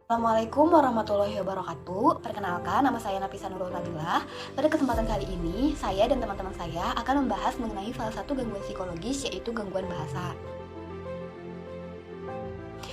Assalamualaikum warahmatullahi wabarakatuh. Perkenalkan, nama saya Nafisa Nurul Nabila. Pada kesempatan kali ini, saya dan teman-teman saya akan membahas mengenai salah satu gangguan psikologis, yaitu gangguan bahasa.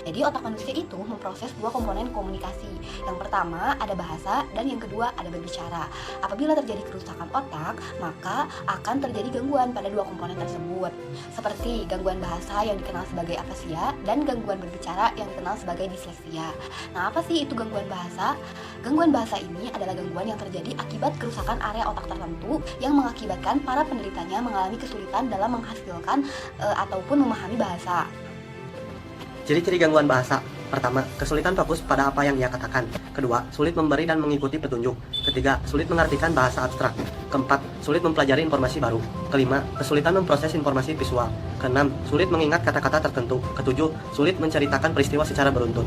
Jadi otak manusia itu memproses dua komponen komunikasi. Yang pertama ada bahasa dan yang kedua ada berbicara. Apabila terjadi kerusakan otak, maka akan terjadi gangguan pada dua komponen tersebut. Seperti gangguan bahasa yang dikenal sebagai afasia dan gangguan berbicara yang dikenal sebagai disleksia. Nah, apa sih itu gangguan bahasa? Gangguan bahasa ini adalah gangguan yang terjadi akibat kerusakan area otak tertentu yang mengakibatkan para penderitanya mengalami kesulitan dalam menghasilkan ataupun memahami bahasa. Ciri-ciri gangguan bahasa. Pertama, kesulitan fokus pada apa yang ia katakan. Kedua, sulit memberi dan mengikuti petunjuk. Ketiga, sulit mengartikan bahasa abstrak. Keempat, sulit mempelajari informasi baru. Kelima, kesulitan memproses informasi visual. Keenam, sulit mengingat kata-kata tertentu. Ketujuh, sulit menceritakan peristiwa secara beruntun.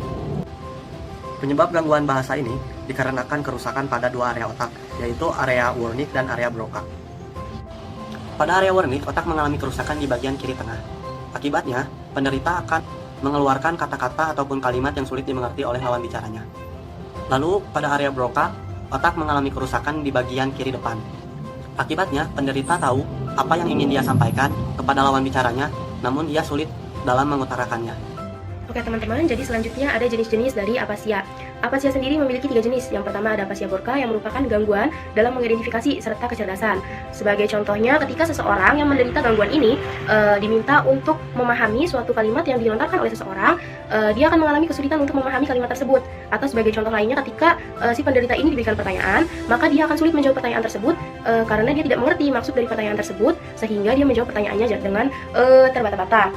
Penyebab gangguan bahasa ini dikarenakan kerusakan pada dua area otak, yaitu area Wernicke dan area Broca. Pada area Wernicke, otak mengalami kerusakan di bagian kiri tengah. Akibatnya, penderita akan mengeluarkan kata-kata ataupun kalimat yang sulit dimengerti oleh lawan bicaranya. Lalu, pada area Broca, otak mengalami kerusakan di bagian kiri depan. Akibatnya, penderita tahu apa yang ingin dia sampaikan kepada lawan bicaranya, namun ia sulit dalam mengutarakannya. Oke teman-teman, jadi selanjutnya ada jenis-jenis dari afasia. Afasia sendiri memiliki 3 jenis. Yang pertama ada afasia Broca yang merupakan gangguan dalam mengidentifikasi serta kecerdasan. Sebagai contohnya, ketika seseorang yang menderita gangguan ini diminta untuk memahami suatu kalimat yang dilontarkan oleh seseorang, dia akan mengalami kesulitan untuk memahami kalimat tersebut. Atau sebagai contoh lainnya, ketika si penderita ini diberikan pertanyaan, maka dia akan sulit menjawab pertanyaan tersebut karena dia tidak mengerti maksud dari pertanyaan tersebut, sehingga dia menjawab pertanyaannya dengan terbata-bata.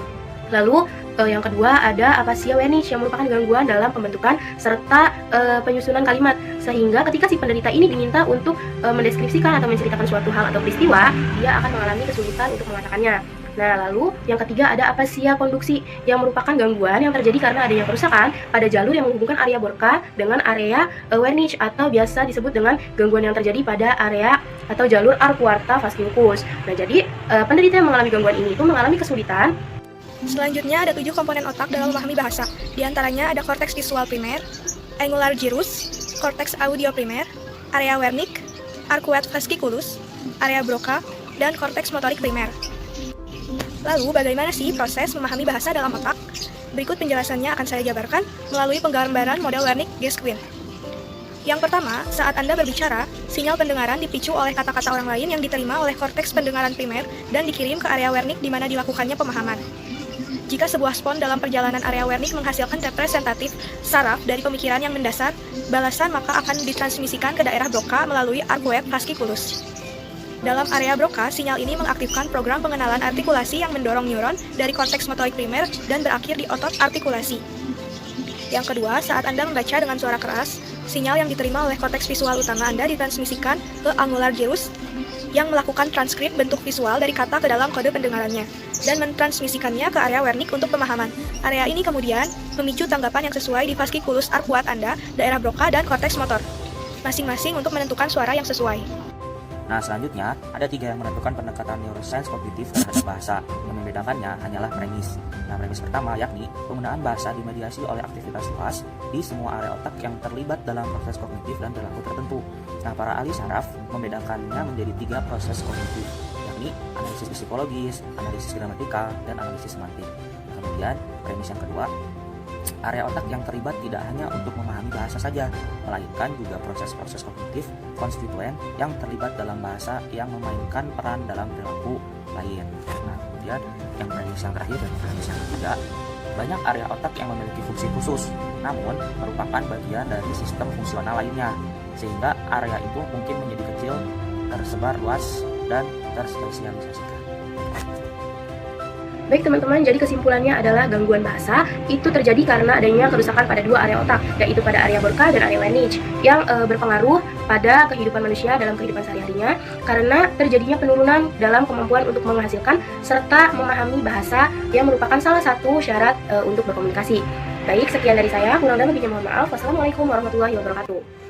Lalu yang kedua ada afasia Wernicke yang merupakan gangguan dalam pembentukan serta penyusunan kalimat, sehingga ketika si penderita ini diminta untuk mendeskripsikan atau menceritakan suatu hal atau peristiwa, dia akan mengalami kesulitan untuk mengatakannya. Nah, lalu yang ketiga ada afasia konduksi yang merupakan gangguan yang terjadi karena adanya kerusakan pada jalur yang menghubungkan area Broca dengan area Wernicke, atau biasa disebut dengan gangguan yang terjadi pada area atau jalur arcuata fasciculus. Nah, jadi penderita yang mengalami gangguan ini itu mengalami kesulitan. Selanjutnya ada 7 komponen otak dalam memahami bahasa. Di antaranya ada korteks visual primer, angular gyrus, korteks audio primer, area Wernicke, arcuate fasciculus, area Broca, dan korteks motorik primer. Lalu, bagaimana sih proses memahami bahasa dalam otak? Berikut penjelasannya akan saya jabarkan melalui penggambaran model Wernicke-Guesquin. Yang pertama, saat Anda berbicara, sinyal pendengaran dipicu oleh kata-kata orang lain yang diterima oleh korteks pendengaran primer dan dikirim ke area Wernicke di mana dilakukannya pemahaman. Jika sebuah spon dalam perjalanan area Wernicke menghasilkan representatif saraf dari pemikiran yang mendasar, balasan maka akan ditransmisikan ke daerah Broca melalui arcuate fasciculus. Dalam area Broca, sinyal ini mengaktifkan program pengenalan artikulasi yang mendorong neuron dari korteks motorik primer dan berakhir di otot artikulasi. Yang kedua, saat Anda membaca dengan suara keras, sinyal yang diterima oleh korteks visual utama Anda ditransmisikan ke angular gyrus yang melakukan transkrip bentuk visual dari kata ke dalam kode pendengarannya dan mentransmisikannya ke area Wernicke untuk pemahaman. Area ini kemudian memicu tanggapan yang sesuai di fasciculus arcuate Anda, daerah Broca, dan korteks motor, masing-masing untuk menentukan suara yang sesuai. Nah, selanjutnya, ada 3 yang menentukan pendekatan neuroscience kognitif terhadap bahasa. Yang membedakannya hanyalah premis. Nah, premis pertama yakni penggunaan bahasa dimediasi oleh aktivitas luas di semua area otak yang terlibat dalam proses kognitif dan perilaku tertentu. Nah, para ahli saraf membedakannya menjadi 3 proses kognitif, yakni analisis psikologis, analisis gramatikal, dan analisis semantik. Kemudian, premis yang kedua, area otak yang terlibat tidak hanya untuk memahami bahasa saja, melainkan juga proses-proses kognitif konstituen yang terlibat dalam bahasa yang memainkan peran dalam perilaku lain. Nah, kemudian yang premis yang terakhir dan premis yang ketiga, banyak area otak yang memiliki fungsi khusus, namun merupakan bagian dari sistem fungsional lainnya, sehingga area itu mungkin menjadi kecil, tersebar luas, dan terspesialisasikan. Baik teman-teman, jadi kesimpulannya adalah gangguan bahasa itu terjadi karena adanya kerusakan pada 2 area otak, yaitu pada area Broca dan area Wernicke, yang berpengaruh pada kehidupan manusia dalam kehidupan sehari-harinya karena terjadinya penurunan dalam kemampuan untuk menghasilkan serta memahami bahasa yang merupakan salah satu syarat untuk berkomunikasi. Baik, sekian dari saya, kurang dan lebihnya mohon maaf. Wassalamualaikum warahmatullahi wabarakatuh.